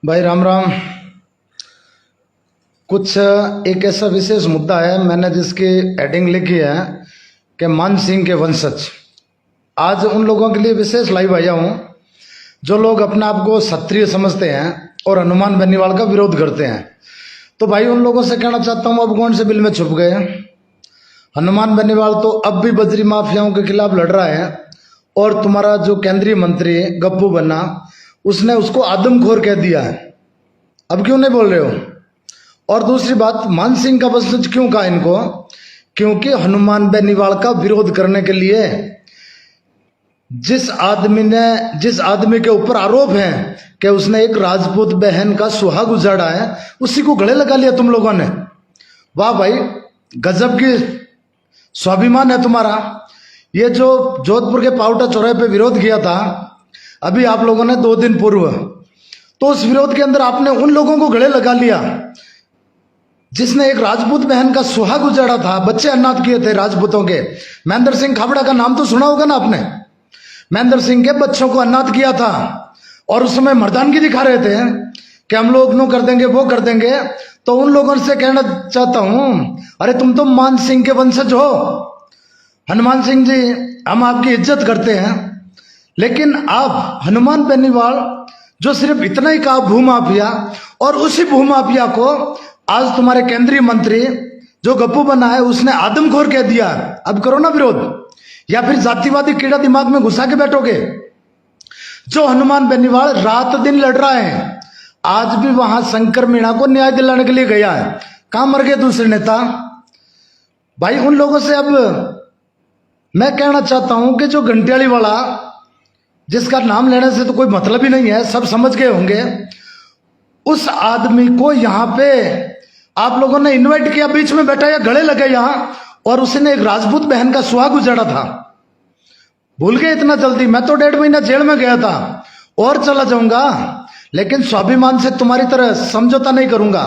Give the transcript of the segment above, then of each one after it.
भाई राम राम। कुछ एक ऐसा विशेष मुद्दा है मैंने जिसकी हेडिंग लिखी है कि मान सिंह के वंशज। आज उन लोगों के लिए विशेष लाइव आया हूं जो लोग अपने आप को क्षत्रिय समझते हैं और हनुमान बेनीवाल का विरोध करते हैं। तो भाई उन लोगों से कहना चाहता हूं, अब कौन से बिल में छुप गए? हनुमान बेनीवाल तो अब भी बजरी माफियाओं के खिलाफ लड़ रहा है और तुम्हारा जो केंद्रीय मंत्री गप्पू बन्ना उसने उसको आदमखोर कह दिया है। अब क्यों नहीं बोल रहे हो? और दूसरी बात, मान सिंह का वंशज क्यों कहा इनको? क्योंकि हनुमान बेनीवाल का विरोध करने के लिए जिस आदमी के ऊपर आरोप है कि उसने एक राजपूत बहन का सुहाग उजाड़ा है, उसी को गले लगा लिया तुम लोगों ने। वाह भाई, गजब की स्वाभिमान है तुम्हारा। ये जो जोधपुर के पावटा चौराहे पे विरोध किया था अभी आप लोगों ने 2 दिन पूर्व, तो उस विरोध के अंदर आपने उन लोगों को गले लगा लिया जिसने एक राजपूत बहन का सुहाग उजाड़ा था, बच्चे अनाथ किए थे राजपूतों के। महेंद्र सिंह खाबड़ा का नाम तो सुना होगा ना आपने। महेंद्र सिंह के बच्चों को अनाथ किया था और उस समय मर्दानगी दिखा रहे थे कि हम लोग नो कर देंगे वो कर देंगे। तो उन लोगों से कहना चाहता हूं, अरे तुम तो मान सिंह के वंशज हो। हनुमान सिंह जी, हम आपकी इज्जत करते हैं, लेकिन आप हनुमान बेनीवाल जो सिर्फ इतना ही कहा भूमाफिया, और उसी भूमाफिया को आज तुम्हारे केंद्रीय मंत्री जो गप्पू बना है उसने आदमखोर कह दिया। अब करो ना विरोध, या फिर जातिवादी कीड़ा दिमाग में घुसा के बैठोगे? जो हनुमान बेनीवाल रात दिन लड़ रहा है, आज भी वहां शंकर मीणा को न्याय दिलाने के लिए गया है। कहां मर गए दूसरे नेता? भाई उन लोगों से अब मैं कहना चाहता हूं कि जो घंटियाली वाला, जिसका नाम लेने से तो कोई मतलब ही नहीं है, सब समझ गए होंगे, उस आदमी को यहां पे आप लोगों ने इनवाइट किया, बीच में बैठा या गले लगे यहां, और उसने एक राजपूत बहन का सुहाग उजाड़ा था। भूल गए इतना जल्दी? मैं तो 1.5 महीना जेल में गया था और चला जाऊंगा, लेकिन स्वाभिमान से तुम्हारी तरह समझौता नहीं करूंगा।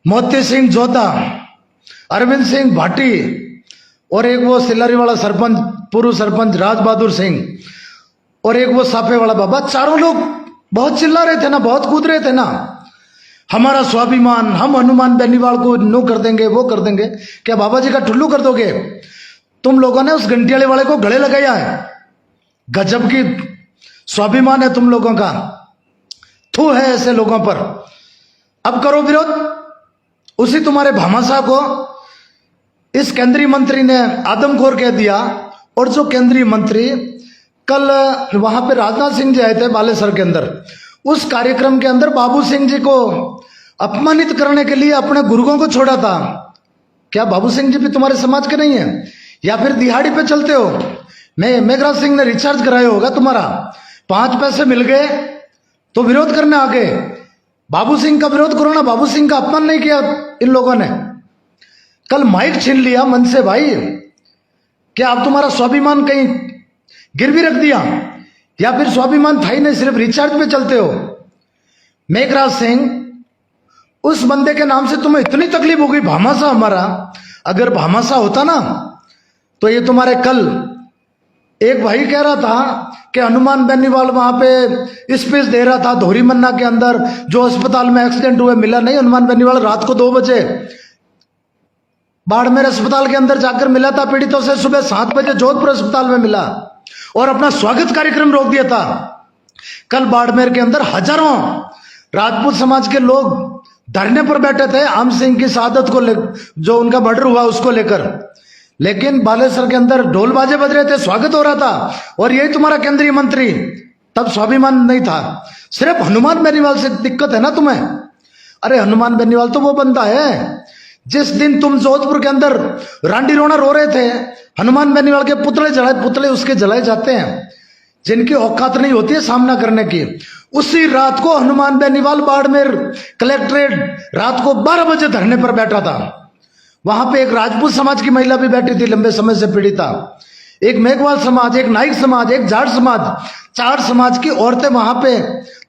मोती सिंह जोधा, अरविंद सिंह भाटी, और एक वो सिल्लारी वाला सरपंच, पूर्व सरपंच राज बहादुर सिंह, और एक वो साफे वाला बाबा, चारों लोग बहुत चिल्ला रहे थे ना, बहुत कूद रहे थे ना, हमारा स्वाभिमान, हम हनुमान बेनीवाल को नो कर देंगे वो कर देंगे। क्या बाबा जी का ठुल्लू कर दोगे? तुम लोगों ने उस घंटियाले वाले को गले लगाया है। गजब की स्वाभिमान है तुम लोगों का, थू है ऐसे लोगों पर। अब करो विरोध। उसी तुम्हारे भामाशाह को इस केंद्रीय मंत्री ने आदमखोर कह दिया, और जो केंद्रीय मंत्री कल वहां पे राजनाथ सिंह जी आए थे बालेसर के अंदर, उस कार्यक्रम के अंदर बाबू सिंह जी को अपमानित करने के लिए अपने गुरुओं को छोड़ा था। क्या बाबू सिंह जी भी तुम्हारे समाज के नहीं है? या फिर दिहाड़ी पे चलते हो? मेघराज सिंह ने रिचार्ज कराया होगा तुम्हारा, 5 पैसे मिल गए तो विरोध करने आ गए। बाबू सिंह का विरोध करो ना, बाबू सिंह का अपमान नहीं किया इन लोगों ने। कल माइक छीन लिया मन से भाई। क्या अब तुम्हारा स्वाभिमान कहीं गिरवी रख दिया? या फिर स्वाभिमान था ही नहीं, सिर्फ रिचार्ज पे चलते हो? मेघराज सिंह, उस बंदे के नाम से तुम्हें इतनी तकलीफ हो गई, भामाशाह हमारा। अगर भामाशाह होता ना तो ये तुम्हारे कल एक भाई कह रहा था कि हनुमान बेनीवाल वहां पे स्पीच दे रहा था धोरी मन्ना के अंदर, जो अस्पताल में एक्सीडेंट हुए मिला नहीं हनुमान बेनीवाल, रात को 2 बजे बाड़मेर अस्पताल के अंदर जाकर मिला था पीड़ितों से, सुबह 7 बजे जोधपुर अस्पताल में मिला और अपना स्वागत कार्यक्रम रोक दिया था। कल बाड़मेर के अंदर हजारों राजपूत समाज के लोग धरने पर बैठे थे आम सिंह की शहादत को जो उनका मर्डर हुआ उसको लेकर, लेकिन बालेसर के अंदर ढोल बाजे बज रहे थे, स्वागत हो रहा था। और यही तुम्हारा केंद्रीय मंत्री, तब स्वाभिमान नहीं था। सिर्फ हनुमान बेनीवाल से दिक्कत है ना तुम्हें? अरे हनुमान बेनीवाल तो वो बंदा है जिस दिन तुम जोधपुर के अंदर रांडी रोना रो रहे थे, हनुमान बेनीवाल के पुतले उसके जलाए जाते हैं जिनकी औकात नहीं होती है सामना करने की। उसी रात को हनुमान बेनीवाल बाड़मेर कलेक्ट्रेट रात को 12 बजे धरने पर बैठा था। वहां पे एक राजपूत समाज की महिला भी बैठी थी, लंबे समय से पीड़िता, एक मेघवाल समाज, एक नाइक समाज, एक जाट समाज, 4 समाज की औरतें वहां पे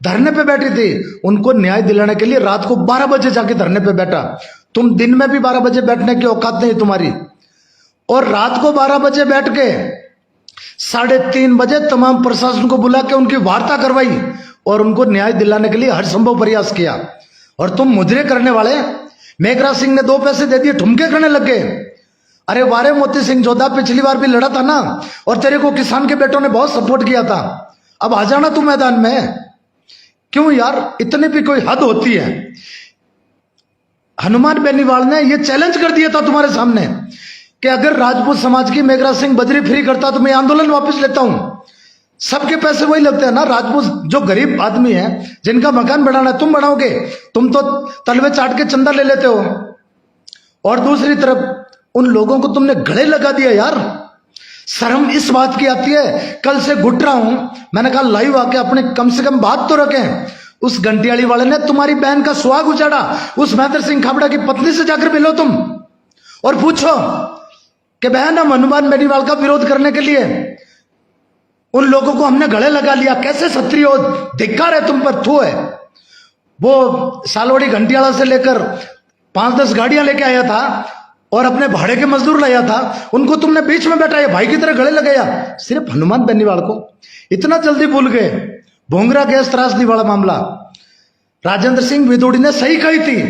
धरने पे बैठी थी। उनको न्याय दिलाने के लिए रात को 12 बजे जाके धरने पे बैठा। तुम दिन में भी 12 बजे बैठने की औकात नहीं तुम्हारी। और रात को 12 बजे बैठ के 3:30 बजे तमाम प्रशासन को बुला के उनकी वार्ता करवाई, और उनको न्याय दिलाने के लिए हर संभव प्रयास किया। और तुम मुजरे करने वाले, मेघराज सिंह ने 2 पैसे दे दिए, ठुमके करने लग गए। अरे वारे मोती सिंह जोधा, पिछली बार भी लड़ा था ना, और तेरे को किसान के बेटों ने बहुत सपोर्ट किया था। अब आ जाना तू मैदान में। क्यों यार, इतनी भी कोई हद होती है। हनुमान बेनीवाल ने यह चैलेंज कर दिया था तुम्हारे सामने कि अगर राजपूत समाज की मेघराज सिंह बजरी फ्री करता तो मैं आंदोलन वापस लेता हूं। सबके पैसे वही लगते हैं ना, राजपूत जो गरीब आदमी है जिनका मकान बनाना है तुम बनाओगे, तुम तो तलवे चाट के चंदा ले लेते हो। और दूसरी तरफ उन लोगों को तुमने गले लगा दिया यार। शर्म इस बात की आती है, कल से घुट रहा हूं, मैंने कहा लाइव आके अपने कम से कम बात तो रखें। उस घंटियाली वाले ने तुम्हारी बहन का सुहाग उजाड़ा, उस महेंद्र सिंह खाबड़ा की पत्नी से जाकर मिलो तुम और पूछो कि बहन हम हनुमान बेनीवाल का विरोध करने के लिए उन लोगों को हमने गले लगा लिया, कैसे क्षत्रिय हो, धिक्कार है तुम पर, थू है। वो सालवड़ी घंटियाला से लेकर 5-10 गाड़ियां लेके आया था और अपने भाड़े के मजदूर लाया था, उनको तुमने बीच में बैठाया, भाई की तरह गले लगाया। सिर्फ हनुमान बेनीवाल को इतना जल्दी भूल गए। भोंगरा गैस त्रासदी वाला मामला, राजेंद्र सिंह विदोड़ी ने सही कही थी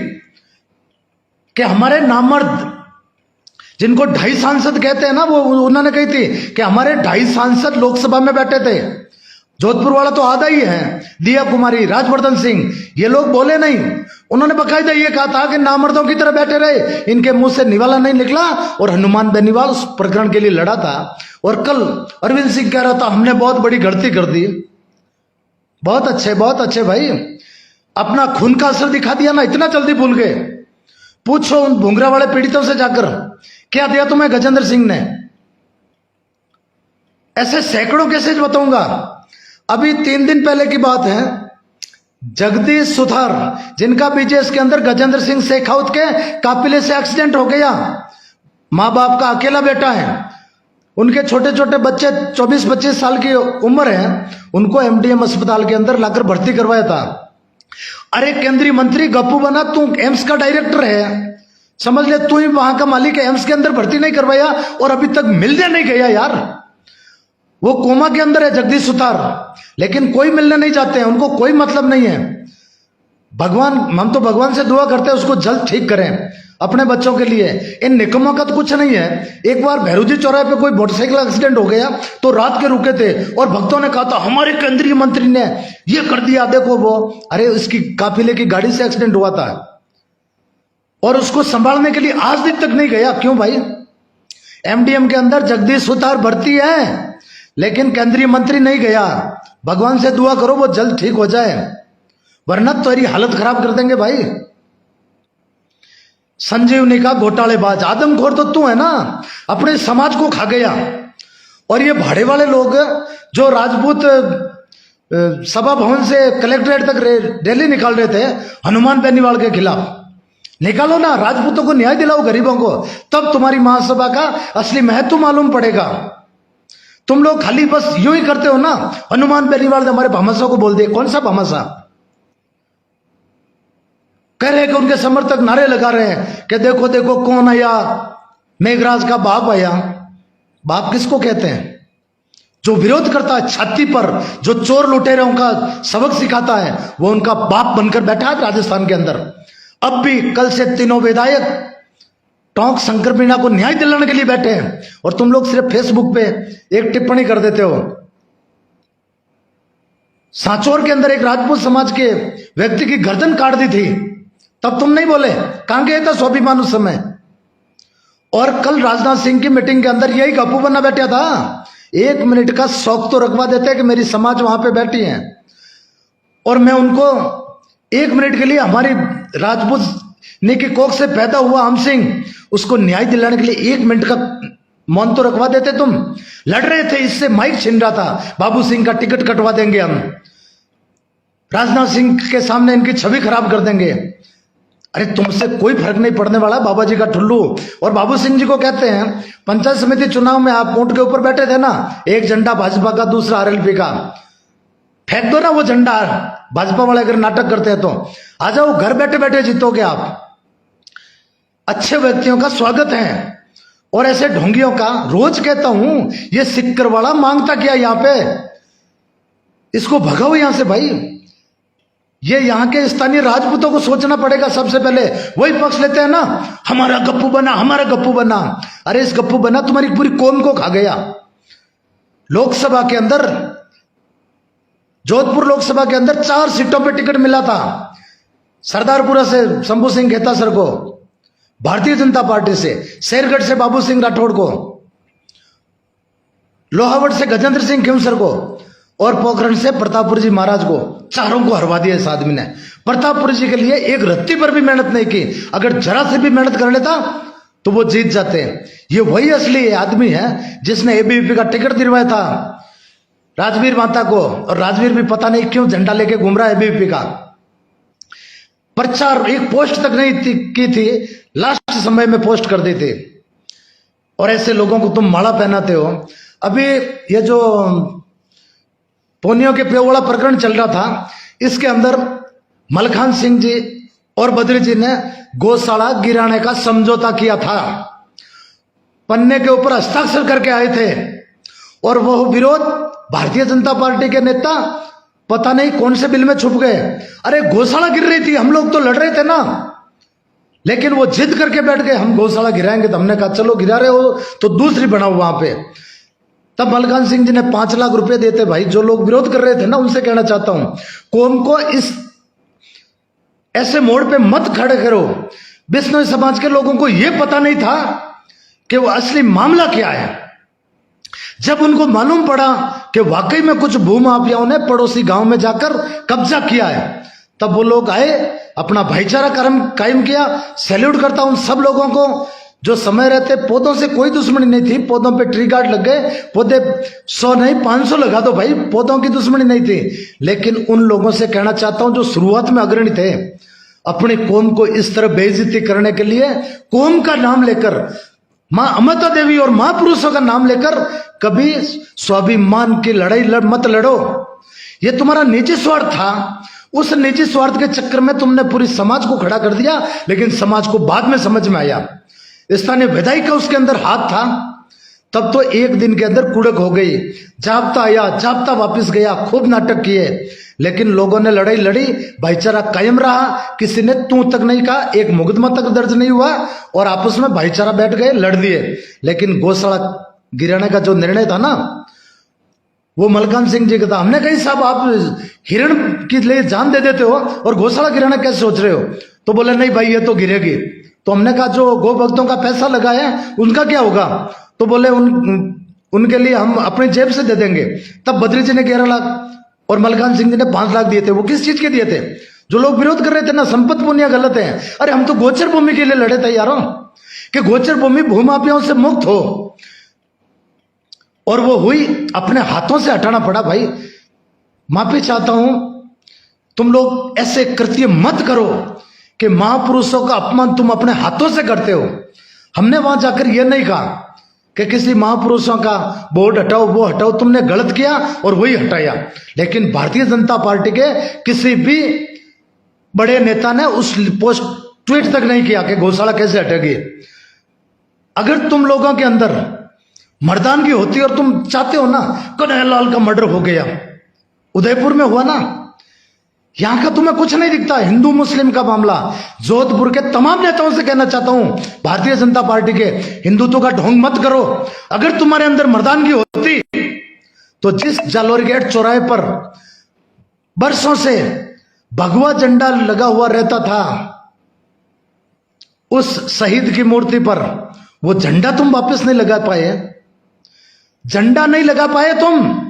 कि हमारे नामर्द जिनको 2.5 सांसद कहते हैं ना, वो उन्होंने कही थी कि हमारे 2.5 सांसद लोकसभा में बैठे थे। जोधपुर वाला तो आधा ही है, दिया कुमारी, राजवर्धन सिंह, ये लोग बोले नहीं। उन्होंने बकायदा ये कहा था कि नामर्दों की तरह बैठे रहे, इनके मुंह से निवाला नहीं निकला। और हनुमान बेनीवाल उस प्रकरण के लिए लड़ा था। और कल अरविंद सिंह कह रहा था हमने बहुत बड़ी गलती कर दी। बहुत अच्छे भाई, अपना खून का असर दिखा दिया ना, इतना जल्दी भूल गए। पूछो उन भोंगरा वाले पीड़ितों से जाकर, क्या दिया तुम्हें गजेंद्र सिंह ने? ऐसे सैकड़ों केसेज बताऊंगा। अभी 3 दिन पहले की बात है, जगदीश सुथार जिनका बीजेएस के अंदर गजेंद्र सिंह शेखावत के काफिले से एक्सीडेंट हो गया, माँ बाप का अकेला बेटा है, उनके छोटे छोटे बच्चे 24-25 साल की उम्र है, उनको एमडीएम अस्पताल के अंदर लाकर भर्ती करवाया था। अरे केंद्रीय मंत्री गप्पू बना, तू एम्स का डायरेक्टर है, समझ ले तू ही वहां का मालिक है, एम्स के अंदर भर्ती नहीं करवाया और अभी तक मिलने नहीं गया यार। वो कोमा के अंदर है जगदीश सुतार, लेकिन कोई मिलने नहीं जाते हैं, उनको कोई मतलब नहीं है। भगवान, हम तो भगवान से दुआ करते हैं उसको जल्द ठीक करें अपने बच्चों के लिए। इन निकम्मों का तो कुछ नहीं है। एक बार भैरूजी चौराहे पे कोई मोटरसाइकिल एक्सीडेंट हो गया तो रात के रुके थे और भक्तों ने कहा था हमारे केंद्रीय मंत्री ने ये कर दिया, देखो वो, अरे उसकी काफिले की गाड़ी से एक्सीडेंट हुआ था और उसको संभालने के लिए आज दिन तक नहीं गया। क्यों भाई? एमडीएम के अंदर जगदीश सुतार भर्ती है लेकिन केंद्रीय मंत्री नहीं गया। भगवान से दुआ करो वो जल्द ठीक हो जाए, वरना तुम्हारी हालत खराब कर देंगे भाई। संजीवनी का घोटालेबाज आदमखोर तो तू है ना, अपने समाज को खा गया। और ये भाड़े वाले लोग जो राजपूत सभा भवन से कलेक्ट्रेट तक रैली निकाल रहे थे हनुमान बेनीवाल के खिलाफ, निकालो ना, राजपूतों को न्याय दिलाओ, गरीबों को, तब तुम्हारी महासभा का असली महत्व मालूम पड़ेगा। तुम लोग खाली बस यूं ही करते हो ना। हनुमान बेनीवाल ने हमारे भामाशाह को बोल दिया, कौन सा भामाशाह? कह रहे हैं कि उनके समर्थक नारे लगा रहे हैं कि देखो देखो कौन आया, मेघराज का बाप आया। बाप किसको कहते हैं? जो विरोध करता है छाती पर, जो चोर लुटेरों का सबक सिखाता है, वो उनका बाप बनकर बैठा है राजस्थान के अंदर। अब भी कल से तीनों विधायक टोंक शंकर मीणा को न्याय दिलाने के लिए बैठे हैं और तुम लोग सिर्फ फेसबुक पे एक टिप्पणी कर देते हो। सांचौर के अंदर एक राजपूत समाज के व्यक्ति की गर्दन काट दी थी, तब तुम नहीं बोले, कहां गए था स्वाभिमान उस समय? और कल राजनाथ सिंह की मीटिंग के अंदर यही गप्पू बना बैठा था। 1 मिनट का शौक तो रखवा देते कि मेरी समाज वहां पे बैठी है और मैं उनको 1 मिनट के लिए हमारी राजपूत ने की कोख से पैदा हुआ हम सिंह, उसको न्याय दिलाने के लिए 1 मिनट का मौन तो रखवा देते। तुम लड़ रहे थे, इससे माइक छीन रहा था, बाबू सिंह का टिकट कटवा देंगे हम, राजनाथ सिंह के सामने इनकी छवि खराब कर देंगे। अरे तुमसे कोई फर्क नहीं पड़ने वाला, बाबा जी का ठुल्लू। और बाबू सिंह जी को कहते हैं पंचायत समिति चुनाव में आप ऊंट के ऊपर बैठे थे ना, एक झंडा भाजपा का, दूसरा आरएलपी का, फेंक दो ना वो झंडा। भाजपा वाले अगर नाटक करते हैं तो आ जाओ, घर बैठे बैठे जीतोगे आप। अच्छे व्यक्तियों का स्वागत है और ऐसे ढोंगियों का रोज कहता हूं, ये सिक्कर वाला मांगता क्या यहां पे, इसको भगाओ यहां से भाई। ये यहाँ के स्थानीय राजपूतों को सोचना पड़ेगा सबसे पहले। वही पक्ष लेते हैं ना, हमारा गप्पू बना, हमारा गप्पू बना। अरे इस गप्पू बना तुम्हारी पूरी कौम को खा गया। लोकसभा के अंदर, जोधपुर लोकसभा के अंदर 4 सीटों पे टिकट मिला था। सरदारपुरा से शंभू सिंह खेता सर को, भारतीय जनता पार्टी से शेरगढ़ से बाबू सिंह राठौड़ को, लोहावट से गजेंद्र सिंह खेमसर को और पोखरण से प्रतापपुर जी महाराज को, चारों को हरवा दिया इस आदमी ने। प्रतापपुर जी के लिए एक रत्ती पर भी मेहनत नहीं की। अगर जरा से भी मेहनत कर लेता तो वो जीत जाते। ये वही असली आदमी है जिसने एबीवीपी का टिकट दिलवाया था राजवीर माता को, और राजवीर भी पता नहीं क्यों झंडा लेके घूम रहा है एबीवीपी का। प्रचार एक पोस्ट तक नहीं की थी, लास्ट समय में पोस्ट कर दी थी। और ऐसे लोगों को तुम माला पहनाते हो। अभी ये जो पोनियों के पेवड़ा प्रकरण चल रहा था, इसके अंदर मलखान सिंह जी और बद्री जी ने गौशाला गिराने का समझौता किया था। पन्ने के ऊपर हस्ताक्षर करके आए थे और वह विरोध भारतीय जनता पार्टी के नेता पता नहीं कौन से बिल में छुप गए। अरे गौशाला गिर रही थी, हम लोग तो लड़ रहे थे ना, लेकिन वो जिद करके बैठ गए हम गौशाला गिराएंगे। तो हमने कहा चलो गिरा रहे हो तो दूसरी बनाओ वहां पे। तब मलखान सिंह जी ने 5 लाख रुपए देते। भाई जो लोग विरोध कर रहे थे ना, उनसे कहना चाहता हूं, कौम को इस ऐसे मोड़ पे मत खड़े करो। बिश्नोई समाज के लोगों को यह पता नहीं था कि वो असली मामला क्या है। जब उनको मालूम पड़ा कि वाकई में कुछ भूमाफियाओं ने पड़ोसी गांव में जाकर कब्जा किया है, तब वो लोग आए, अपना भाईचारा कायम किया। सैल्यूट करता हूं सब लोगों को जो समय रहते। पौधों से कोई दुश्मनी नहीं थी, पौधों पे ट्री गार्ड लग गए, पौधे 100 नहीं 500 लगा दो भाई, पौधों की दुश्मनी नहीं थी। लेकिन उन लोगों से कहना चाहता हूं जो शुरुआत में अग्रणी थे, अपनी कौम को इस तरह बेइज्जती करने के लिए कौम का नाम लेकर, मां अमृता देवी और महापुरुषों का नाम लेकर कभी स्वाभिमान की लड़ाई मत लड़ो। ये तुम्हारा निजी स्वार्थ था। उस निजी स्वार्थ के चक्कर में तुमने पूरी समाज को खड़ा कर दिया, लेकिन समाज को बाद में समझ में आया स्थानीय विधायक का उसके अंदर हाथ था। तब तो एक दिन के अंदर कुड़क हो गई, जाब्ता आया, जाब्ता वापस गया, खूब नाटक किए, लेकिन लोगों ने लड़ाई लड़ी, भाईचारा कायम रहा। किसी ने तू तक नहीं कहा, एक मुकदमा तक दर्ज नहीं हुआ और आपस में भाईचारा बैठ गए, लड़ दिए। लेकिन गौशाला गिराने का जो निर्णय था ना, वो मलखान सिंह जी का था। हमने कही साहब आप हिरण के लिए जान दे देते हो और गौशाला गिराना कैसे सोच रहे हो? तो बोले नहीं भाई ये तो गिरेगी। तो हमने कहा जो गौ भक्तों का पैसा लगा है उनका क्या होगा? तो बोले उनके लिए हम अपनी जेब से दे देंगे। तब बद्री जी ने 11 लाख और मलखान सिंह जी ने 5 लाख दिए थे। वो किस चीज के दिए थे? जो लोग विरोध कर रहे थे ना, संपत्ति पुनिया गलत है। अरे हम तो गोचर भूमि के लिए लड़े थे यारों, कि गोचर भूमि भूमाफियाओं से मुक्त हो, और वो हुई, अपने हाथों से हटाना पड़ा। भाई माफी चाहता हूं, तुम लोग ऐसे कृत्य मत करो कि महापुरुषों का अपमान तुम अपने हाथों से करते हो। हमने वहां जाकर यह नहीं कहा कि किसी महापुरुषों का बोर्ड हटाओ, वो हटाओ, तुमने गलत किया और वही हटाया। लेकिन भारतीय जनता पार्टी के किसी भी बड़े नेता ने उस पोस्ट ट्वीट तक नहीं किया कि गौशाला कैसे हटेगी। अगर तुम लोगों के अंदर मर्दानगी होती और तुम चाहते हो ना, कन्हैयालाल का मर्डर हो गया, उदयपुर में हुआ ना, यहां का तुम्हें कुछ नहीं दिखता। हिंदू मुस्लिम का मामला, जोधपुर के तमाम नेताओं से कहना चाहता हूं, भारतीय जनता पार्टी के, हिंदुत्व का ढोंग मत करो। अगर तुम्हारे अंदर मर्दानगी होती तो जिस जालोरी गेट चौराहे पर बरसों से भगवा झंडा लगा हुआ रहता था, उस शहीद की मूर्ति पर वो झंडा तुम वापस नहीं लगा पाए, झंडा नहीं लगा पाए तुम।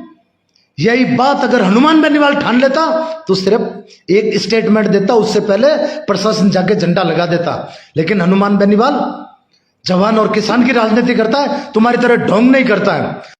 यही बात अगर हनुमान बेनीवाल ठान लेता तो सिर्फ एक स्टेटमेंट देता, उससे पहले प्रशासन जाके झंडा लगा देता। लेकिन हनुमान बेनीवाल जवान और किसान की राजनीति करता है, तुम्हारी तरह ढोंग नहीं करता है।